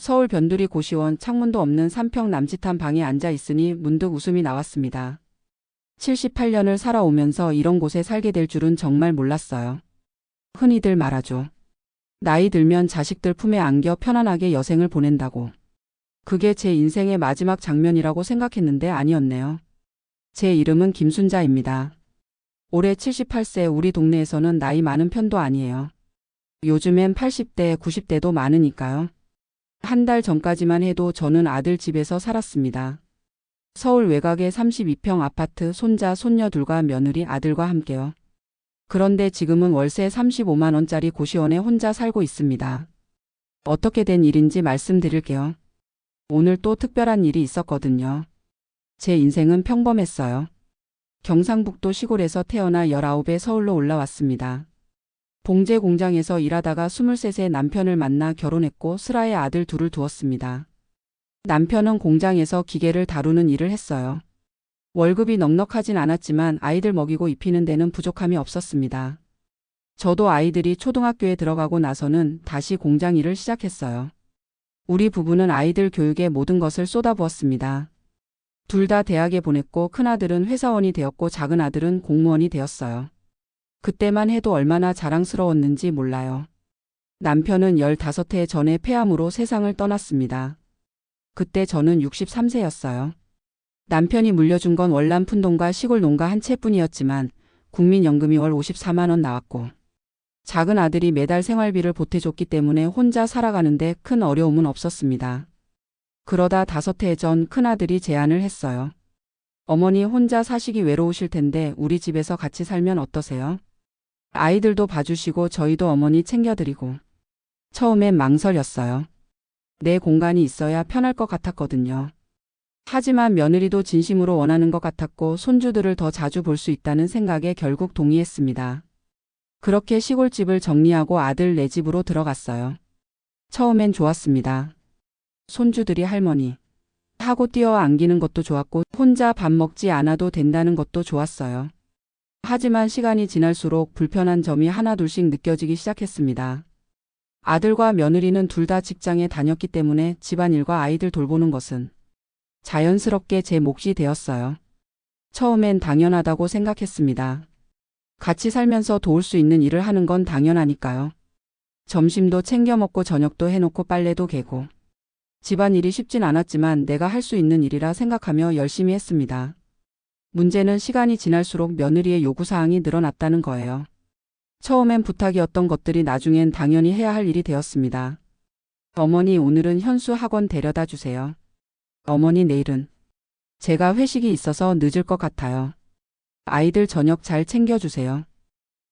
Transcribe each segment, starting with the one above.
서울 변두리 고시원 창문도 없는 3평 남짓한 방에 앉아 있으니 문득 웃음이 나왔습니다. 78년을 살아오면서 이런 곳에 살게 될 줄은 정말 몰랐어요. 흔히들 말하죠. 나이 들면 자식들 품에 안겨 편안하게 여생을 보낸다고. 그게 제 인생의 마지막 장면이라고 생각했는데 아니었네요. 제 이름은 김순자입니다. 올해 78세. 우리 동네에서는 나이 많은 편도 아니에요. 요즘엔 80대, 90대도 많으니까요. 한 달 전까지만 해도 저는 아들 집에서 살았습니다. 서울 외곽의 32평 아파트, 손자, 손녀 둘과 며느리, 아들과 함께요. 그런데 지금은 월세 35만 원짜리 고시원에 혼자 살고 있습니다. 어떻게 된 일인지 말씀드릴게요. 오늘 또 특별한 일이 있었거든요. 제 인생은 평범했어요. 경상북도 시골에서 태어나 19에 서울로 올라왔습니다. 봉제 공장에서 일하다가 23세 남편을 만나 결혼했고 슬하에 아들 둘을 두었습니다. 남편은 공장에서 기계를 다루는 일을 했어요. 월급이 넉넉하진 않았지만 아이들 먹이고 입히는 데는 부족함이 없었습니다. 저도 아이들이 초등학교에 들어가고 나서는 다시 공장 일을 시작했어요. 우리 부부는 아이들 교육에 모든 것을 쏟아부었습니다. 둘 다 대학에 보냈고 큰아들은 회사원이 되었고 작은 아들은 공무원이 되었어요. 그때만 해도 얼마나 자랑스러웠는지 몰라요. 남편은 15해 전에 폐암으로 세상을 떠났습니다. 그때 저는 63세였어요. 남편이 물려준 건 월남 푼돈과 시골 농가 한 채뿐이었지만 국민연금이 월 54만 원 나왔고 작은 아들이 매달 생활비를 보태줬기 때문에 혼자 살아가는데 큰 어려움은 없었습니다. 그러다 5해 전 큰아들이 제안을 했어요. 어머니 혼자 사시기 외로우실 텐데 우리 집에서 같이 살면 어떠세요? 아이들도 봐주시고 저희도 어머니 챙겨드리고. 처음엔 망설였어요. 내 공간이 있어야 편할 것 같았거든요. 하지만 며느리도 진심으로 원하는 것 같았고 손주들을 더 자주 볼 수 있다는 생각에 결국 동의했습니다. 그렇게 시골집을 정리하고 아들 내 집으로 들어갔어요. 처음엔 좋았습니다. 손주들이 할머니 하고 뛰어 안기는 것도 좋았고 혼자 밥 먹지 않아도 된다는 것도 좋았어요. 하지만 시간이 지날수록 불편한 점이 하나둘씩 느껴지기 시작했습니다. 아들과 며느리는 둘 다 직장에 다녔기 때문에 집안일과 아이들 돌보는 것은 자연스럽게 제 몫이 되었어요. 처음엔 당연하다고 생각했습니다. 같이 살면서 도울 수 있는 일을 하는 건 당연하니까요. 점심도 챙겨 먹고 저녁도 해놓고 빨래도 개고. 집안일이 쉽진 않았지만 내가 할 수 있는 일이라 생각하며 열심히 했습니다. 문제는 시간이 지날수록 며느리의 요구사항이 늘어났다는 거예요. 처음엔 부탁이었던 것들이 나중엔 당연히 해야 할 일이 되었습니다. 어머니 오늘은 현수 학원 데려다 주세요. 어머니 내일은 제가 회식이 있어서 늦을 것 같아요. 아이들 저녁 잘 챙겨주세요.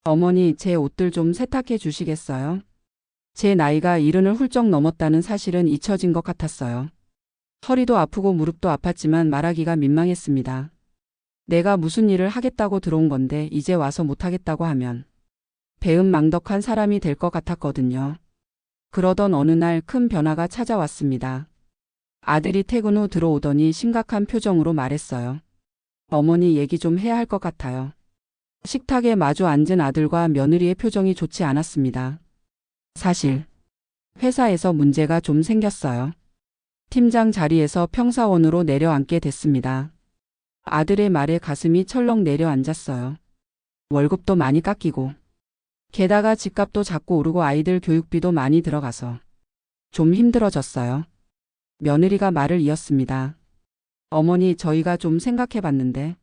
어머니 제 옷들 좀 세탁해 주시겠어요? 제 나이가 70을 훌쩍 넘었다는 사실은 잊혀진 것 같았어요. 허리도 아프고 무릎도 아팠지만 말하기가 민망했습니다. 내가 무슨 일을 하겠다고 들어온 건데 이제 와서 못하겠다고 하면 배은망덕한 사람이 될 것 같았거든요. 그러던 어느 날 큰 변화가 찾아왔습니다. 아들이 퇴근 후 들어오더니 심각한 표정으로 말했어요. 어머니 얘기 좀 해야 할 것 같아요. 식탁에 마주 앉은 아들과 며느리의 표정이 좋지 않았습니다. 사실 회사에서 문제가 좀 생겼어요. 팀장 자리에서 평사원으로 내려앉게 됐습니다. 아들의 말에 가슴이 철렁 내려앉았어요. 월급도 많이 깎이고 게다가 집값도 자꾸 오르고 아이들 교육비도 많이 들어가서 좀 힘들어졌어요. 며느리가 말을 이었습니다. 어머니 저희가 좀 생각해 봤는데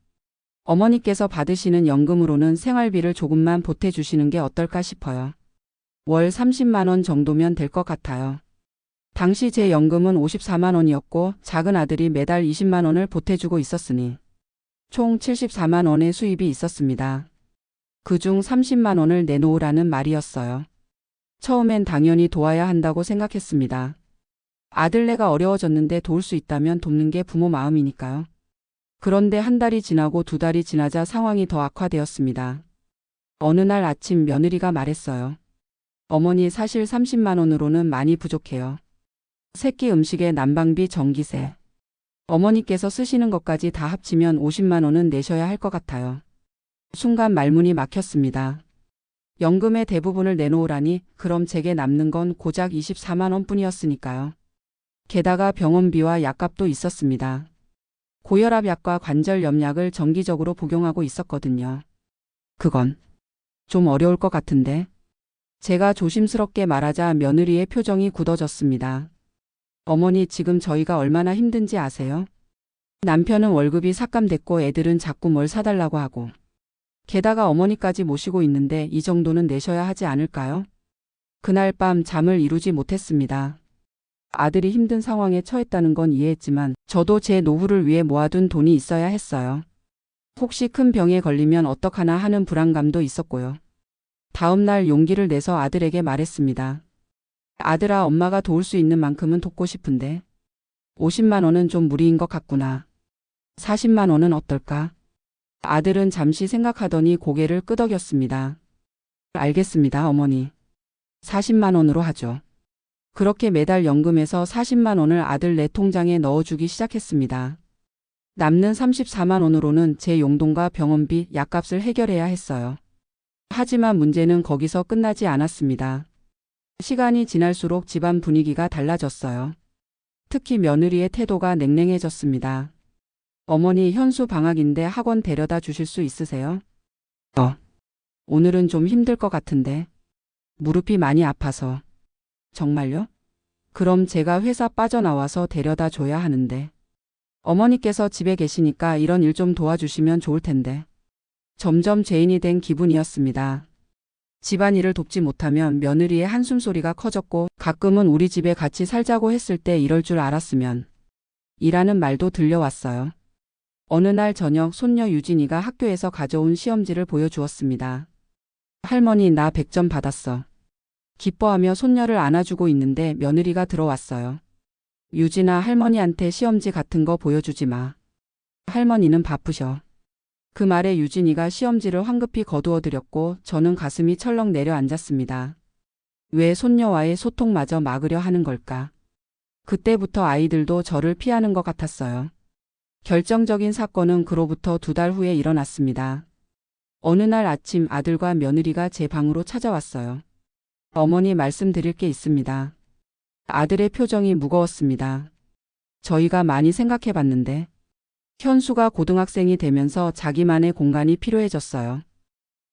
어머니께서 받으시는 연금으로는 생활비를 조금만 보태주시는 게 어떨까 싶어요. 월 30만 원 정도면 될 것 같아요. 당시 제 연금은 54만 원이었고 작은 아들이 매달 20만 원을 보태주고 있었으니 총 74만 원의 수입이 있었습니다. 그중 30만 원을 내놓으라는 말이었어요. 처음엔 당연히 도와야 한다고 생각했습니다. 아들네가 어려워졌는데 도울 수 있다면 돕는 게 부모 마음이니까요. 그런데 한 달이 지나고 두 달이 지나자 상황이 더 악화되었습니다. 어느 날 아침 며느리가 말했어요. 어머니 사실 30만 원으로는 많이 부족해요. 새끼 음식에 난방비, 전기세. 어머니께서 쓰시는 것까지 다 합치면 50만 원은 내셔야 할 것 같아요. 순간 말문이 막혔습니다. 연금의 대부분을 내놓으라니 그럼 제게 남는 건 고작 24만 원뿐이었으니까요. 게다가 병원비와 약값도 있었습니다. 고혈압약과 관절염약을 정기적으로 복용하고 있었거든요. 그건 좀 어려울 것 같은데. 제가 조심스럽게 말하자 며느리의 표정이 굳어졌습니다. 어머니, 지금 저희가 얼마나 힘든지 아세요? 남편은 월급이 삭감됐고 애들은 자꾸 뭘 사달라고 하고. 게다가 어머니까지 모시고 있는데 이 정도는 내셔야 하지 않을까요? 그날 밤 잠을 이루지 못했습니다. 아들이 힘든 상황에 처했다는 건 이해했지만 저도 제 노후를 위해 모아둔 돈이 있어야 했어요. 혹시 큰 병에 걸리면 어떡하나 하는 불안감도 있었고요. 다음 날 용기를 내서 아들에게 말했습니다. 아들아, 엄마가 도울 수 있는 만큼은 돕고 싶은데 50만 원은 좀 무리인 것 같구나. 40만 원은 어떨까? 아들은 잠시 생각하더니 고개를 끄덕였습니다. 알겠습니다, 어머니. 40만 원으로 하죠. 그렇게 매달 연금에서 40만 원을 아들 통장에 넣어주기 시작했습니다. 남는 34만 원으로는 제 용돈과 병원비, 약값을 해결해야 했어요. 하지만 문제는 거기서 끝나지 않았습니다. 시간이 지날수록 집안 분위기가 달라졌어요. 특히 며느리의 태도가 냉랭해졌습니다. 어머니, 현수 방학인데 학원 데려다 주실 수 있으세요? 오늘은 좀 힘들 것 같은데. 무릎이 많이 아파서. 정말요? 그럼 제가 회사 빠져나와서 데려다 줘야 하는데. 어머니께서 집에 계시니까 이런 일 좀 도와주시면 좋을 텐데. 점점 죄인이 된 기분이었습니다. 집안일을 돕지 못하면 며느리의 한숨소리가 커졌고 가끔은 우리 집에 같이 살자고 했을 때 이럴 줄 알았으면 이라는 말도 들려왔어요. 어느 날 저녁 손녀 유진이가 학교에서 가져온 시험지를 보여주었습니다. 할머니, 나 100점 받았어. 기뻐하며 손녀를 안아주고 있는데 며느리가 들어왔어요. 유진아, 할머니한테 시험지 같은 거 보여주지 마. 할머니는 바쁘셔. 그 말에 유진이가 시험지를 황급히 거두어 드렸고 저는 가슴이 철렁 내려앉았습니다. 왜 손녀와의 소통마저 막으려 하는 걸까? 그때부터 아이들도 저를 피하는 것 같았어요. 결정적인 사건은 그로부터 2달 후에 일어났습니다. 어느 날 아침 아들과 며느리가 제 방으로 찾아왔어요. 어머니, 말씀드릴 게 있습니다. 아들의 표정이 무거웠습니다. 저희가 많이 생각해봤는데 현수가 고등학생이 되면서 자기만의 공간이 필요해졌어요.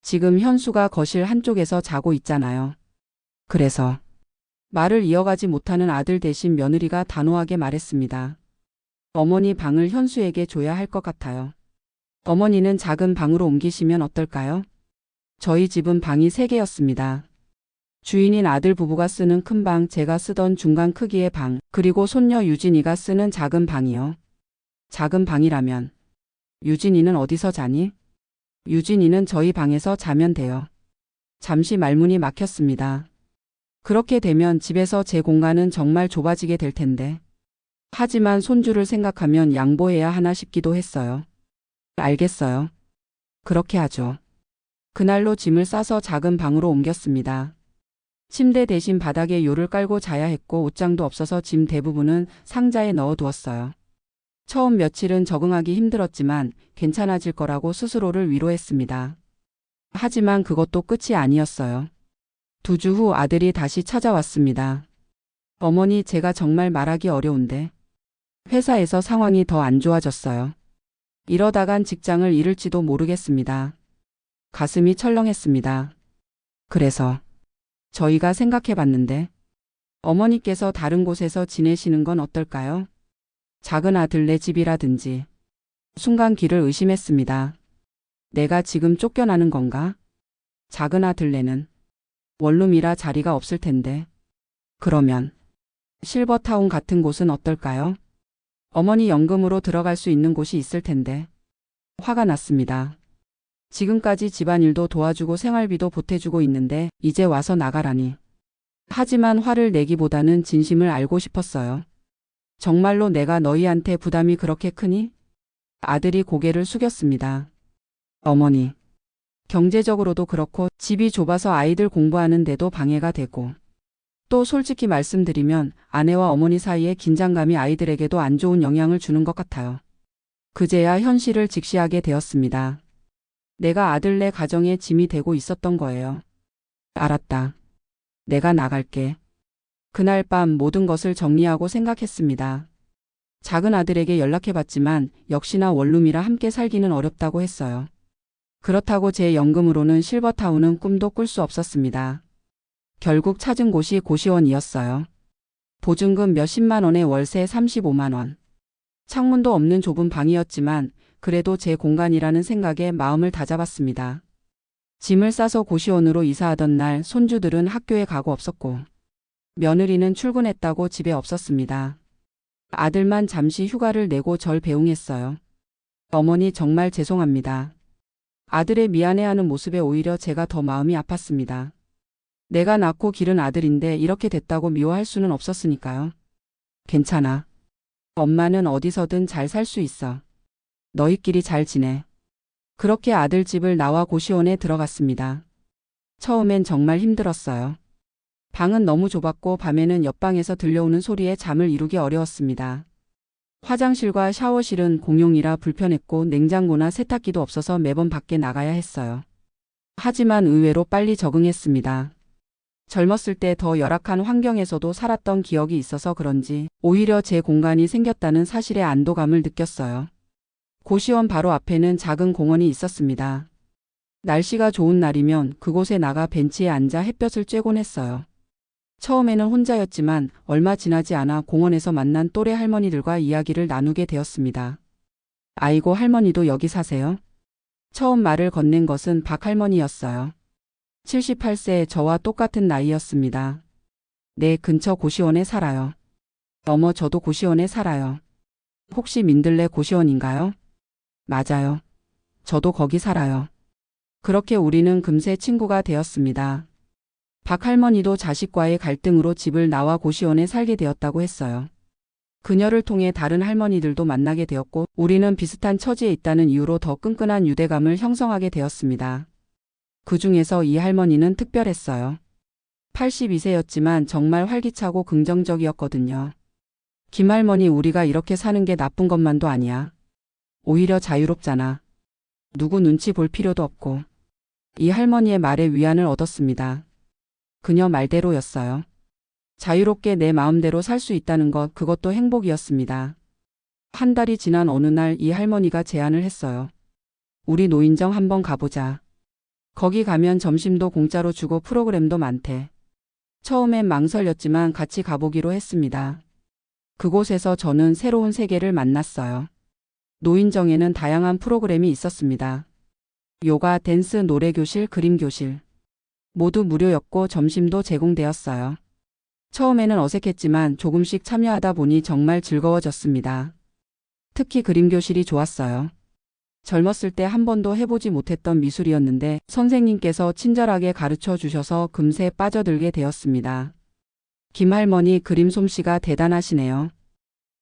지금 현수가 거실 한쪽에서 자고 있잖아요. 그래서 말을 이어가지 못하는 아들 대신 며느리가 단호하게 말했습니다. 어머니, 방을 현수에게 줘야 할 것 같아요. 어머니는 작은 방으로 옮기시면 어떨까요? 저희 집은 방이 3개였습니다. 주인인 아들 부부가 쓰는 큰 방, 제가 쓰던 중간 크기의 방, 그리고 손녀 유진이가 쓰는 작은 방이요. 작은 방이라면 유진이는 어디서 자니? 유진이는 저희 방에서 자면 돼요. 잠시 말문이 막혔습니다. 그렇게 되면 집에서 제 공간은 정말 좁아지게 될 텐데. 하지만 손주를 생각하면 양보해야 하나 싶기도 했어요. 알겠어요. 그렇게 하죠. 그날로 짐을 싸서 작은 방으로 옮겼습니다. 침대 대신 바닥에 요를 깔고 자야 했고 옷장도 없어서 짐 대부분은 상자에 넣어두었어요. 처음 며칠은 적응하기 힘들었지만 괜찮아질 거라고 스스로를 위로했습니다. 하지만 그것도 끝이 아니었어요. 2주 후 아들이 다시 찾아왔습니다. 어머니, 제가 정말 말하기 어려운데 회사에서 상황이 더 안 좋아졌어요. 이러다간 직장을 잃을지도 모르겠습니다. 가슴이 철렁했습니다. 그래서 저희가 생각해봤는데 어머니께서 다른 곳에서 지내시는 건 어떨까요? 작은 아들네 집이라든지. 순간 귀를 의심했습니다. 내가 지금 쫓겨나는 건가? 작은 아들네는 원룸이라 자리가 없을 텐데. 그러면 실버타운 같은 곳은 어떨까요? 어머니 연금으로 들어갈 수 있는 곳이 있을 텐데. 화가 났습니다. 지금까지 집안일도 도와주고 생활비도 보태주고 있는데 이제 와서 나가라니. 하지만 화를 내기보다는 진심을 알고 싶었어요. 정말로 내가 너희한테 부담이 그렇게 크니? 아들이 고개를 숙였습니다. 어머니, 경제적으로도 그렇고 집이 좁아서 아이들 공부하는 데도 방해가 되고 또 솔직히 말씀드리면 아내와 어머니 사이의 긴장감이 아이들에게도 안 좋은 영향을 주는 것 같아요. 그제야 현실을 직시하게 되었습니다. 내가 아들네 가정에 짐이 되고 있었던 거예요. 알았다. 내가 나갈게. 그날 밤 모든 것을 정리하고 생각했습니다. 작은 아들에게 연락해봤지만 역시나 원룸이라 함께 살기는 어렵다고 했어요. 그렇다고 제 연금으로는 실버타운은 꿈도 꿀 수 없었습니다. 결국 찾은 곳이 고시원이었어요. 보증금 몇십만 원에 월세 35만 원. 창문도 없는 좁은 방이었지만 그래도 제 공간이라는 생각에 마음을 다잡았습니다. 짐을 싸서 고시원으로 이사하던 날 손주들은 학교에 가고 없었고 며느리는 출근했다고 집에 없었습니다. 아들만 잠시 휴가를 내고 절 배웅했어요. 어머니 정말 죄송합니다. 아들의 미안해하는 모습에 오히려 제가 더 마음이 아팠습니다. 내가 낳고 기른 아들인데 이렇게 됐다고 미워할 수는 없었으니까요. 괜찮아. 엄마는 어디서든 잘 살 수 있어. 너희끼리 잘 지내. 그렇게 아들 집을 나와 고시원에 들어갔습니다. 처음엔 정말 힘들었어요. 방은 너무 좁았고 밤에는 옆방에서 들려오는 소리에 잠을 이루기 어려웠습니다. 화장실과 샤워실은 공용이라 불편했고 냉장고나 세탁기도 없어서 매번 밖에 나가야 했어요. 하지만 의외로 빨리 적응했습니다. 젊었을 때 더 열악한 환경에서도 살았던 기억이 있어서 그런지 오히려 제 공간이 생겼다는 사실에 안도감을 느꼈어요. 고시원 바로 앞에는 작은 공원이 있었습니다. 날씨가 좋은 날이면 그곳에 나가 벤치에 앉아 햇볕을 쬐곤 했어요. 처음에는 혼자였지만 얼마 지나지 않아 공원에서 만난 또래 할머니들과 이야기를 나누게 되었습니다. 아이고 할머니도 여기 사세요? 처음 말을 건넨 것은 박 할머니였어요. 78세 저와 똑같은 나이였습니다. 네, 근처 고시원에 살아요. 어머, 저도 고시원에 살아요. 혹시 민들레 고시원인가요? 맞아요. 저도 거기 살아요. 그렇게 우리는 금세 친구가 되었습니다. 박 할머니도 자식과의 갈등으로 집을 나와 고시원에 살게 되었다고 했어요. 그녀를 통해 다른 할머니들도 만나게 되었고 우리는 비슷한 처지에 있다는 이유로 더 끈끈한 유대감을 형성하게 되었습니다. 그 중에서 이 할머니는 특별했어요. 82세였지만 정말 활기차고 긍정적이었거든요. 김할머니, 우리가 이렇게 사는 게 나쁜 것만도 아니야. 오히려 자유롭잖아. 누구 눈치 볼 필요도 없고. 이 할머니의 말에 위안을 얻었습니다. 그녀 말대로였어요. 자유롭게 내 마음대로 살 수 있다는 것, 그것도 행복이었습니다. 한 달이 지난 어느 날 이 할머니가 제안을 했어요. 우리 노인정 한번 가보자. 거기 가면 점심도 공짜로 주고 프로그램도 많대. 처음엔 망설였지만 같이 가보기로 했습니다. 그곳에서 저는 새로운 세계를 만났어요. 노인정에는 다양한 프로그램이 있었습니다. 요가, 댄스, 노래교실, 그림교실. 모두 무료였고 점심도 제공되었어요. 처음에는 어색했지만 조금씩 참여하다 보니 정말 즐거워졌습니다. 특히 그림교실이 좋았어요. 젊었을 때 한 번도 해보지 못했던 미술이었는데 선생님께서 친절하게 가르쳐 주셔서 금세 빠져들게 되었습니다. 김할머니 그림 솜씨가 대단하시네요.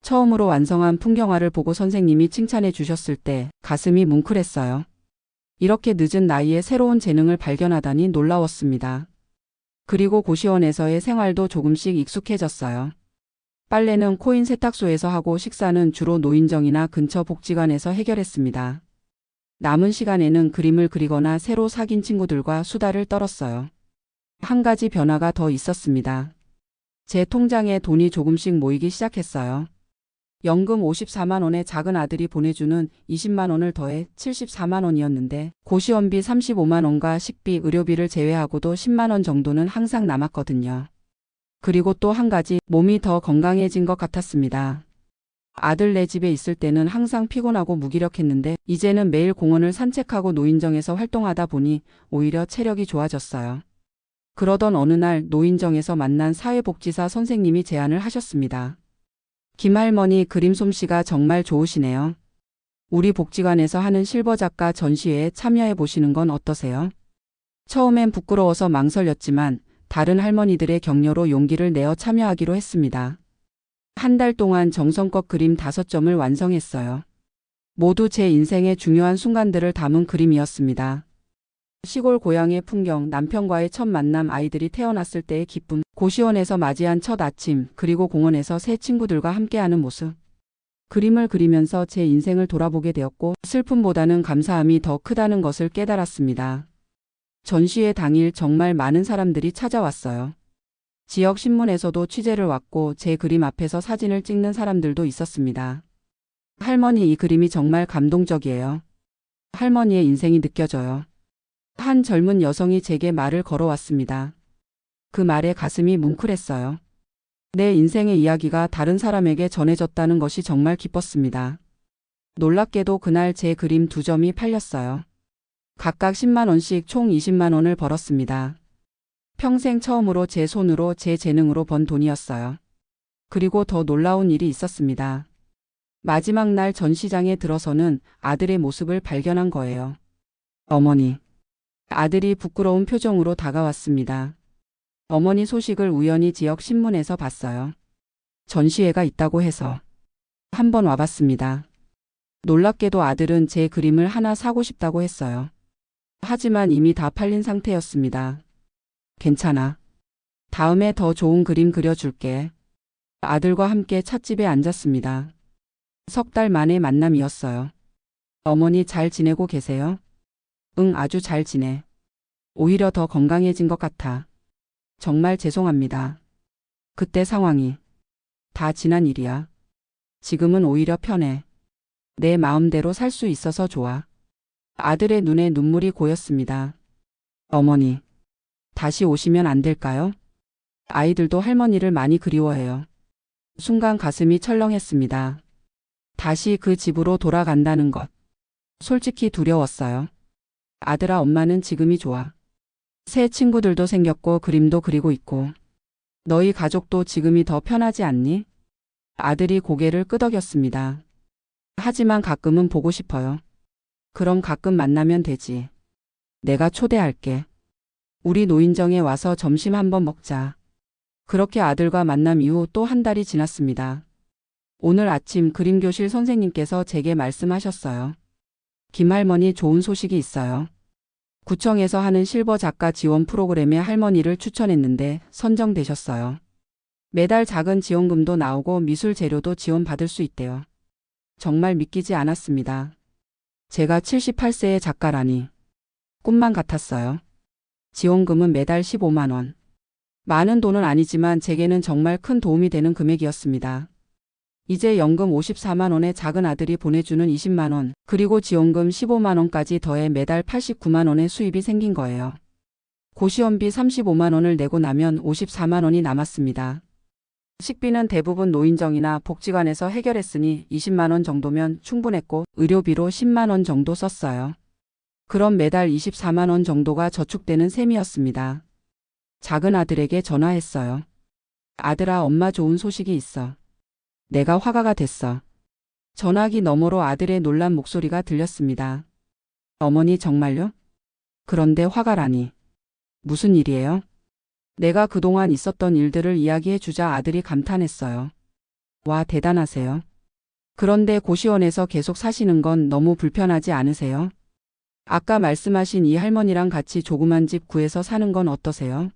처음으로 완성한 풍경화를 보고 선생님이 칭찬해 주셨을 때 가슴이 뭉클했어요. 이렇게 늦은 나이에 새로운 재능을 발견하다니 놀라웠습니다. 그리고 고시원에서의 생활도 조금씩 익숙해졌어요. 빨래는 코인 세탁소에서 하고 식사는 주로 노인정이나 근처 복지관에서 해결했습니다. 남은 시간에는 그림을 그리거나 새로 사귄 친구들과 수다를 떨었어요. 한 가지 변화가 더 있었습니다. 제 통장에 돈이 조금씩 모이기 시작했어요. 연금 54만 원에 작은 아들이 보내주는 20만 원을 더해 74만 원이었는데 고시원비 35만 원과 식비, 의료비를 제외하고도 10만 원 정도는 항상 남았거든요. 그리고 또 한 가지, 몸이 더 건강해진 것 같았습니다. 아들네 집에 있을 때는 항상 피곤하고 무기력했는데 이제는 매일 공원을 산책하고 노인정에서 활동하다 보니 오히려 체력이 좋아졌어요. 그러던 어느 날 노인정에서 만난 사회복지사 선생님이 제안을 하셨습니다. 김할머니 그림 솜씨가 정말 좋으시네요. 우리 복지관에서 하는 실버 작가 전시회에 참여해 보시는 건 어떠세요? 처음엔 부끄러워서 망설였지만 다른 할머니들의 격려로 용기를 내어 참여하기로 했습니다. 한 달 동안 정성껏 그림 5점을 완성했어요. 모두 제 인생의 중요한 순간들을 담은 그림이었습니다. 시골 고향의 풍경, 남편과의 첫 만남, 아이들이 태어났을 때의 기쁨, 고시원에서 맞이한 첫 아침, 그리고 공원에서 새 친구들과 함께하는 모습. 그림을 그리면서 제 인생을 돌아보게 되었고 슬픔보다는 감사함이 더 크다는 것을 깨달았습니다. 전시회 당일 정말 많은 사람들이 찾아왔어요. 지역 신문에서도 취재를 왔고 제 그림 앞에서 사진을 찍는 사람들도 있었습니다. 할머니, 이 그림이 정말 감동적이에요. 할머니의 인생이 느껴져요. 한 젊은 여성이 제게 말을 걸어왔습니다. 그 말에 가슴이 뭉클했어요. 내 인생의 이야기가 다른 사람에게 전해졌다는 것이 정말 기뻤습니다. 놀랍게도 그날 제 그림 2점이 팔렸어요. 각각 10만 원씩 총 20만 원을 벌었습니다. 평생 처음으로 제 손으로 제 재능으로 번 돈이었어요. 그리고 더 놀라운 일이 있었습니다. 마지막 날 전시장에 들어서는 아들의 모습을 발견한 거예요. 어머니. 아들이 부끄러운 표정으로 다가왔습니다. 어머니, 소식을 우연히 지역 신문에서 봤어요. 전시회가 있다고 해서 한번 와봤습니다. 놀랍게도 아들은 제 그림을 하나 사고 싶다고 했어요. 하지만 이미 다 팔린 상태였습니다. 괜찮아. 다음에 더 좋은 그림 그려줄게. 아들과 함께 찻집에 앉았습니다. 3달 만의 만남이었어요. 어머니, 잘 지내고 계세요? 응, 아주 잘 지내. 오히려 더 건강해진 것 같아. 정말 죄송합니다. 그때 상황이 다 지난 일이야. 지금은 오히려 편해. 내 마음대로 살 수 있어서 좋아. 아들의 눈에 눈물이 고였습니다. 어머니, 다시 오시면 안 될까요? 아이들도 할머니를 많이 그리워해요. 순간 가슴이 철렁했습니다. 다시 그 집으로 돌아간다는 것. 솔직히 두려웠어요. 아들아, 엄마는 지금이 좋아. 새 친구들도 생겼고 그림도 그리고 있고. 너희 가족도 지금이 더 편하지 않니? 아들이 고개를 끄덕였습니다. 하지만 가끔은 보고 싶어요. 그럼 가끔 만나면 되지. 내가 초대할게. 우리 노인정에 와서 점심 한번 먹자. 그렇게 아들과 만남 이후 또 1달이 지났습니다. 오늘 아침 그림교실 선생님께서 제게 말씀하셨어요. 김할머니, 좋은 소식이 있어요. 구청에서 하는 실버 작가 지원 프로그램에 할머니를 추천했는데 선정되셨어요. 매달 작은 지원금도 나오고 미술 재료도 지원받을 수 있대요. 정말 믿기지 않았습니다. 제가 78세의 작가라니. 꿈만 같았어요. 지원금은 매달 15만 원. 많은 돈은 아니지만 제게는 정말 큰 도움이 되는 금액이었습니다. 이제 연금 54만 원에 작은 아들이 보내주는 20만 원, 그리고 지원금 15만 원까지 더해 매달 89만 원의 수입이 생긴 거예요. 고시원비 35만 원을 내고 나면 54만 원이 남았습니다. 식비는 대부분 노인정이나 복지관에서 해결했으니 20만 원 정도면 충분했고 의료비로 10만 원 정도 썼어요. 그럼 매달 24만 원 정도가 저축되는 셈이었습니다. 작은 아들에게 전화했어요. 아들아, 엄마 좋은 소식이 있어. 내가 화가가 됐어. 전화기 너머로 아들의 놀란 목소리가 들렸습니다. 어머니, 정말요? 그런데 화가라니. 무슨 일이에요? 내가 그동안 있었던 일들을 이야기해 주자 아들이 감탄했어요. 와, 대단하세요. 그런데 고시원에서 계속 사시는 건 너무 불편하지 않으세요? 아까 말씀하신 이 할머니랑 같이 조그만 집 구해서 사는 건 어떠세요?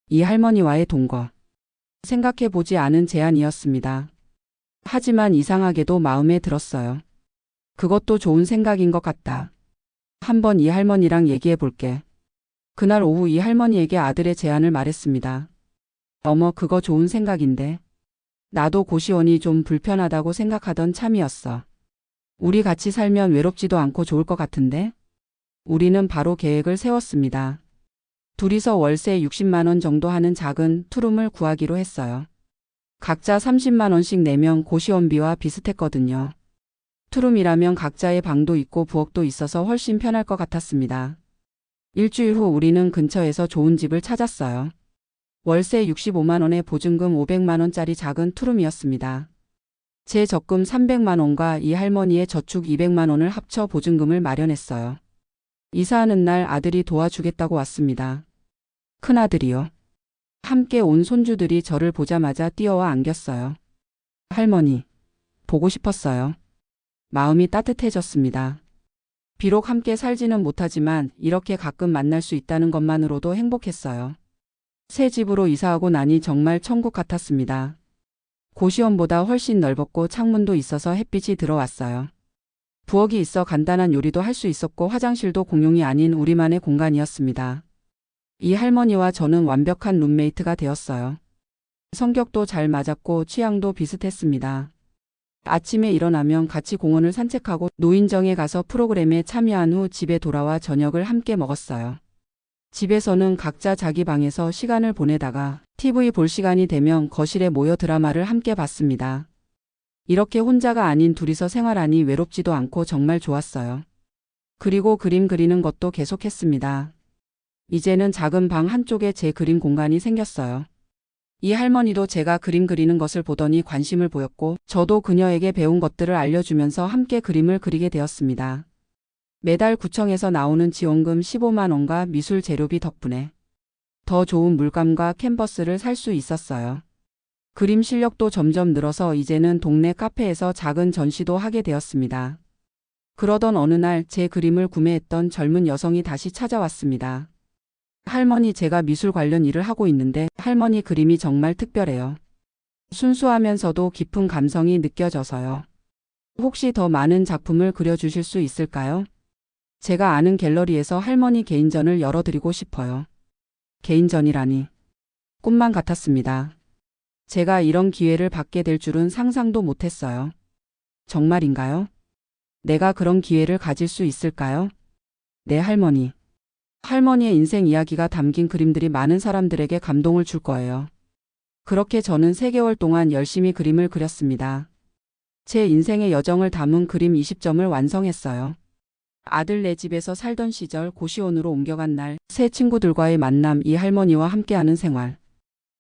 이 할머니와의 동거. 생각해 보지 않은 제안이었습니다. 하지만 이상하게도 마음에 들었어요. 그것도 좋은 생각인 것 같다. 한번 이 할머니랑 얘기해 볼게. 그날 오후 이 할머니에게 아들의 제안을 말했습니다. 어머, 그거 좋은 생각인데. 나도 고시원이 좀 불편하다고 생각하던 참이었어. 우리 같이 살면 외롭지도 않고 좋을 것 같은데? 우리는 바로 계획을 세웠습니다. 둘이서 월세 60만 원 정도 하는 작은 투룸을 구하기로 했어요. 각자 30만 원씩 내면 고시원비와 비슷했거든요. 투룸이라면 각자의 방도 있고 부엌도 있어서 훨씬 편할 것 같았습니다. 일주일 후 우리는 근처에서 좋은 집을 찾았어요. 월세 65만 원에 보증금 500만 원짜리 작은 투룸이었습니다. 제 적금 300만 원과 이 할머니의 저축 200만 원을 합쳐 보증금을 마련했어요. 이사하는 날 아들이 도와주겠다고 왔습니다. 큰아들이요. 함께 온 손주들이 저를 보자마자 뛰어와 안겼어요. 할머니, 보고 싶었어요. 마음이 따뜻해졌습니다. 비록 함께 살지는 못하지만 이렇게 가끔 만날 수 있다는 것만으로도 행복했어요. 새 집으로 이사하고 나니 정말 천국 같았습니다. 고시원보다 훨씬 넓었고 창문도 있어서 햇빛이 들어왔어요. 부엌이 있어 간단한 요리도 할 수 있었고 화장실도 공용이 아닌 우리만의 공간이었습니다. 이 할머니와 저는 완벽한 룸메이트가 되었어요. 성격도 잘 맞았고 취향도 비슷했습니다. 아침에 일어나면 같이 공원을 산책하고 노인정에 가서 프로그램에 참여한 후 집에 돌아와 저녁을 함께 먹었어요. 집에서는 각자 자기 방에서 시간을 보내다가 TV 볼 시간이 되면 거실에 모여 드라마를 함께 봤습니다. 이렇게 혼자가 아닌 둘이서 생활하니 외롭지도 않고 정말 좋았어요. 그리고 그림 그리는 것도 계속했습니다. 이제는 작은 방 한쪽에 제 그림 공간이 생겼어요. 이 할머니도 제가 그림 그리는 것을 보더니 관심을 보였고 저도 그녀에게 배운 것들을 알려주면서 함께 그림을 그리게 되었습니다. 매달 구청에서 나오는 지원금 15만 원과 미술 재료비 덕분에 더 좋은 물감과 캔버스를 살 수 있었어요. 그림 실력도 점점 늘어서 이제는 동네 카페에서 작은 전시도 하게 되었습니다. 그러던 어느 날 제 그림을 구매했던 젊은 여성이 다시 찾아왔습니다. 할머니, 제가 미술 관련 일을 하고 있는데 할머니 그림이 정말 특별해요. 순수하면서도 깊은 감성이 느껴져서요. 혹시 더 많은 작품을 그려주실 수 있을까요? 제가 아는 갤러리에서 할머니 개인전을 열어드리고 싶어요. 개인전이라니. 꿈만 같았습니다. 제가 이런 기회를 받게 될 줄은 상상도 못했어요. 정말인가요? 내가 그런 기회를 가질 수 있을까요? 네, 할머니. 할머니의 인생 이야기가 담긴 그림들이 많은 사람들에게 감동을 줄 거예요. 그렇게 저는 3개월 동안 열심히 그림을 그렸습니다. 제 인생의 여정을 담은 그림 20점을 완성했어요. 아들 네 집에서 살던 시절 고시원으로 옮겨간 날, 새 친구들과의 만남, 이 할머니와 함께하는 생활.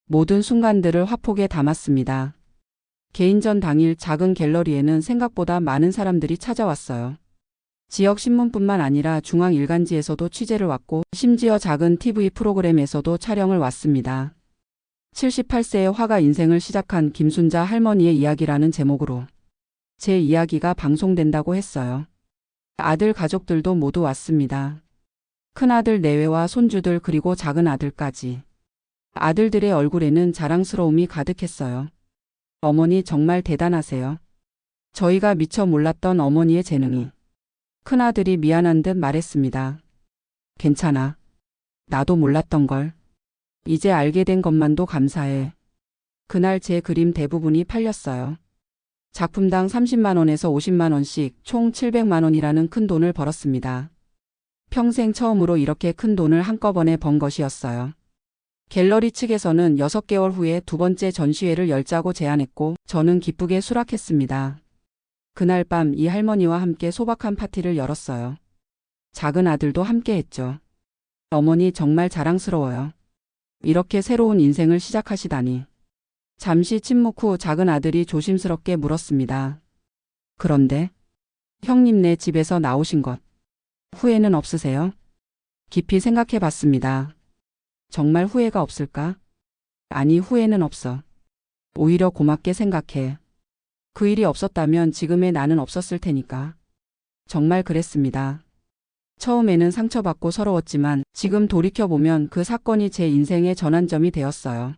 모든 순간들을 화폭에 담았습니다. 개인전 당일 작은 갤러리에는 생각보다 많은 사람들이 찾아왔어요. 지역 신문뿐만 아니라 중앙일간지에서도 취재를 왔고 심지어 작은 TV 프로그램에서도 촬영을 왔습니다. 78세의 화가 인생을 시작한 김순자 할머니의 이야기라는 제목으로 제 이야기가 방송된다고 했어요. 아들 가족들도 모두 왔습니다. 큰아들 내외와 손주들 그리고 작은 아들까지. 아들들의 얼굴에는 자랑스러움이 가득했어요. 어머니 정말 대단하세요. 저희가 미처 몰랐던 어머니의 재능이. 큰아들이 미안한 듯 말했습니다. 괜찮아. 나도 몰랐던 걸. 이제 알게 된 것만도 감사해. 그날 제 그림 대부분이 팔렸어요. 작품당 30만 원에서 50만 원씩 총 700만 원이라는 큰 돈을 벌었습니다. 평생 처음으로 이렇게 큰 돈을 한꺼번에 번 것이었어요. 갤러리 측에서는 6개월 후에 2번째 전시회를 열자고 제안했고 저는 기쁘게 수락했습니다. 그날 밤 이 할머니와 함께 소박한 파티를 열었어요. 작은 아들도 함께 했죠. 어머니 정말 자랑스러워요. 이렇게 새로운 인생을 시작하시다니. 잠시 침묵 후 작은 아들이 조심스럽게 물었습니다. 그런데 형님네 집에서 나오신 것 후회는 없으세요? 깊이 생각해 봤습니다. 정말 후회가 없을까? 아니, 후회는 없어. 오히려 고맙게 생각해. 그 일이 없었다면 지금의 나는 없었을 테니까. 정말 그랬습니다. 처음에는 상처받고 서러웠지만 지금 돌이켜보면 그 사건이 제 인생의 전환점이 되었어요.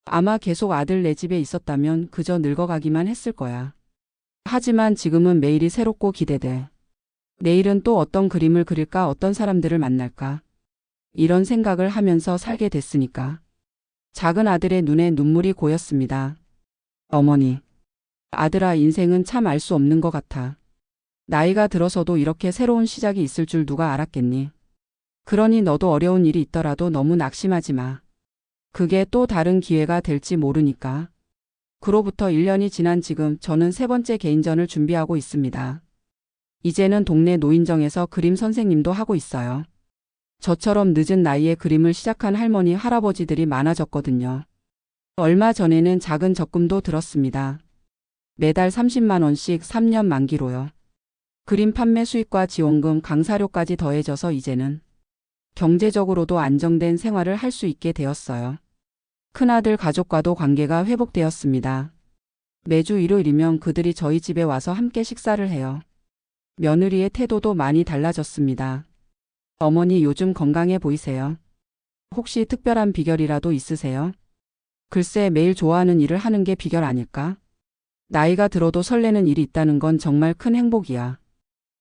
아마 계속 아들 내 집에 있었다면 그저 늙어가기만 했을 거야. 하지만 지금은 매일이 새롭고 기대돼. 내일은 또 어떤 그림을 그릴까, 어떤 사람들을 만날까. 이런 생각을 하면서 살게 됐으니까. 작은 아들의 눈에 눈물이 고였습니다. 어머니. 아들아, 인생은 참 알 수 없는 것 같아. 나이가 들어서도 이렇게 새로운 시작이 있을 줄 누가 알았겠니? 그러니 너도 어려운 일이 있더라도 너무 낙심하지 마. 그게 또 다른 기회가 될지 모르니까. 그로부터 1년이 지난 지금 저는 3번째 개인전을 준비하고 있습니다. 이제는 동네 노인정에서 그림 선생님도 하고 있어요. 저처럼 늦은 나이에 그림을 시작한 할머니, 할아버지들이 많아졌거든요. 얼마 전에는 작은 적금도 들었습니다. 매달 30만 원씩 3년 만기로요. 그림 판매 수익과 지원금, 강사료까지 더해져서 이제는 경제적으로도 안정된 생활을 할 수 있게 되었어요. 큰아들 가족과도 관계가 회복되었습니다. 매주 일요일이면 그들이 저희 집에 와서 함께 식사를 해요. 며느리의 태도도 많이 달라졌습니다. 어머니 요즘 건강해 보이세요. 혹시 특별한 비결이라도 있으세요? 글쎄, 매일 좋아하는 일을 하는 게 비결 아닐까? 나이가 들어도 설레는 일이 있다는 건 정말 큰 행복이야.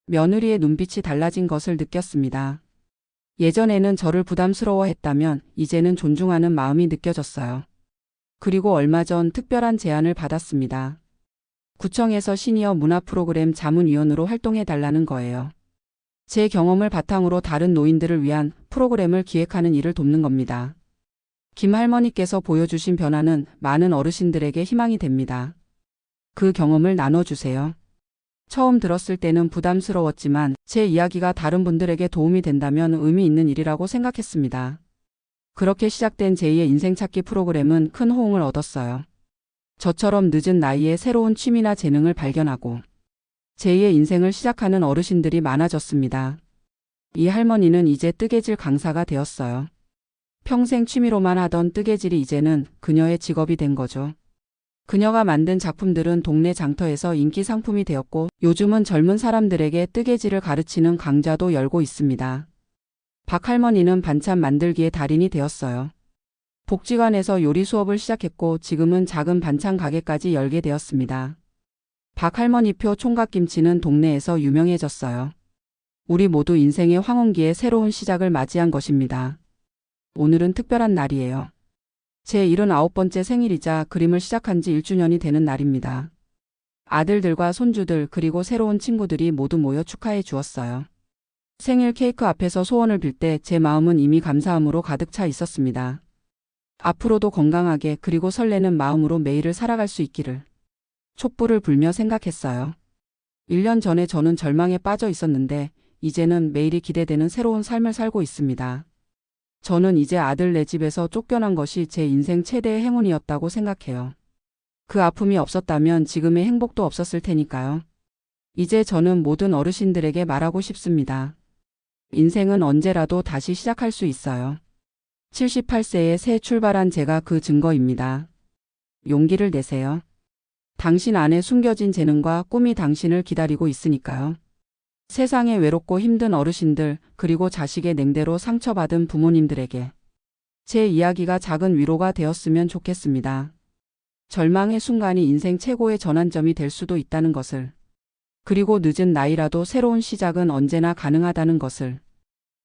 며느리의 눈빛이 달라진 것을 느꼈습니다. 예전에는 저를 부담스러워했다면 이제는 존중하는 마음이 느껴졌어요. 그리고 얼마 전 특별한 제안을 받았습니다. 구청에서 시니어 문화 프로그램 자문위원으로 활동해 달라는 거예요. 제 경험을 바탕으로 다른 노인들을 위한 프로그램을 기획하는 일을 돕는 겁니다. 김 할머니께서 보여주신 변화는 많은 어르신들에게 희망이 됩니다. 그 경험을 나눠주세요. 처음 들었을 때는 부담스러웠지만 제 이야기가 다른 분들에게 도움이 된다면 의미 있는 일이라고 생각했습니다. 그렇게 시작된 제2의 인생 찾기 프로그램은 큰 호응을 얻었어요. 저처럼 늦은 나이에 새로운 취미나 재능을 발견하고 제2의 인생을 시작하는 어르신들이 많아졌습니다. 이 할머니는 이제 뜨개질 강사가 되었어요. 평생 취미로만 하던 뜨개질이 이제는 그녀의 직업이 된 거죠. 그녀가 만든 작품들은 동네 장터에서 인기 상품이 되었고 요즘은 젊은 사람들에게 뜨개질을 가르치는 강좌도 열고 있습니다. 박 할머니는 반찬 만들기의 달인이 되었어요. 복지관에서 요리 수업을 시작했고 지금은 작은 반찬 가게까지 열게 되었습니다. 박 할머니표 총각김치는 동네에서 유명해졌어요. 우리 모두 인생의 황혼기에 새로운 시작을 맞이한 것입니다. 오늘은 특별한 날이에요. 제 79번째 생일이자 그림을 시작한 지 1주년이 되는 날입니다. 아들들과 손주들 그리고 새로운 친구들이 모두 모여 축하해 주었어요. 생일 케이크 앞에서 소원을 빌 때 제 마음은 이미 감사함으로 가득 차 있었습니다. 앞으로도 건강하게 그리고 설레는 마음으로 매일을 살아갈 수 있기를 촛불을 불며 생각했어요. 1년 전에 저는 절망에 빠져 있었는데 이제는 매일이 기대되는 새로운 삶을 살고 있습니다. 저는 이제 아들 네 집에서 쫓겨난 것이 제 인생 최대의 행운이었다고 생각해요. 그 아픔이 없었다면 지금의 행복도 없었을 테니까요. 이제 저는 모든 어르신들에게 말하고 싶습니다. 인생은 언제라도 다시 시작할 수 있어요. 78세에 새 출발한 제가 그 증거입니다. 용기를 내세요. 당신 안에 숨겨진 재능과 꿈이 당신을 기다리고 있으니까요. 세상에 외롭고 힘든 어르신들 그리고 자식의 냉대로 상처받은 부모님들에게 제 이야기가 작은 위로가 되었으면 좋겠습니다. 절망의 순간이 인생 최고의 전환점이 될 수도 있다는 것을 그리고 늦은 나이라도 새로운 시작은 언제나 가능하다는 것을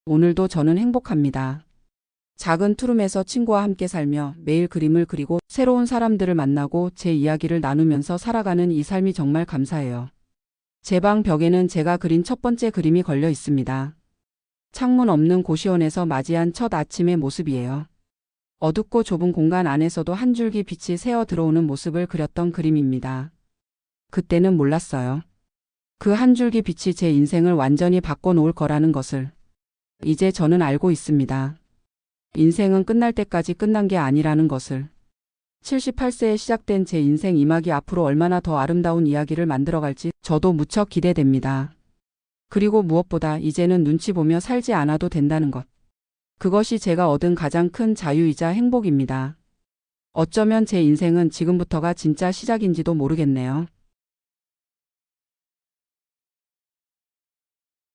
오늘도 저는 행복합니다. 작은 투룸에서 친구와 함께 살며 매일 그림을 그리고 새로운 사람들을 만나고 제 이야기를 나누면서 살아가는 이 삶이 정말 감사해요. 제 방 벽에는 제가 그린 첫 번째 그림이 걸려 있습니다. 창문 없는 고시원에서 맞이한 첫 아침의 모습이에요. 어둡고 좁은 공간 안에서도 한 줄기 빛이 새어 들어오는 모습을 그렸던 그림입니다. 그때는 몰랐어요. 그 한 줄기 빛이 제 인생을 완전히 바꿔놓을 거라는 것을 이제 저는 알고 있습니다. 인생은 끝날 때까지 끝난 게 아니라는 것을 78세에 시작된 제 인생 이막이 앞으로 얼마나 더 아름다운 이야기를 만들어갈지 저도 무척 기대됩니다. 그리고 무엇보다 이제는 눈치 보며 살지 않아도 된다는 것. 그것이 제가 얻은 가장 큰 자유이자 행복입니다. 어쩌면 제 인생은 지금부터가 진짜 시작인지도 모르겠네요.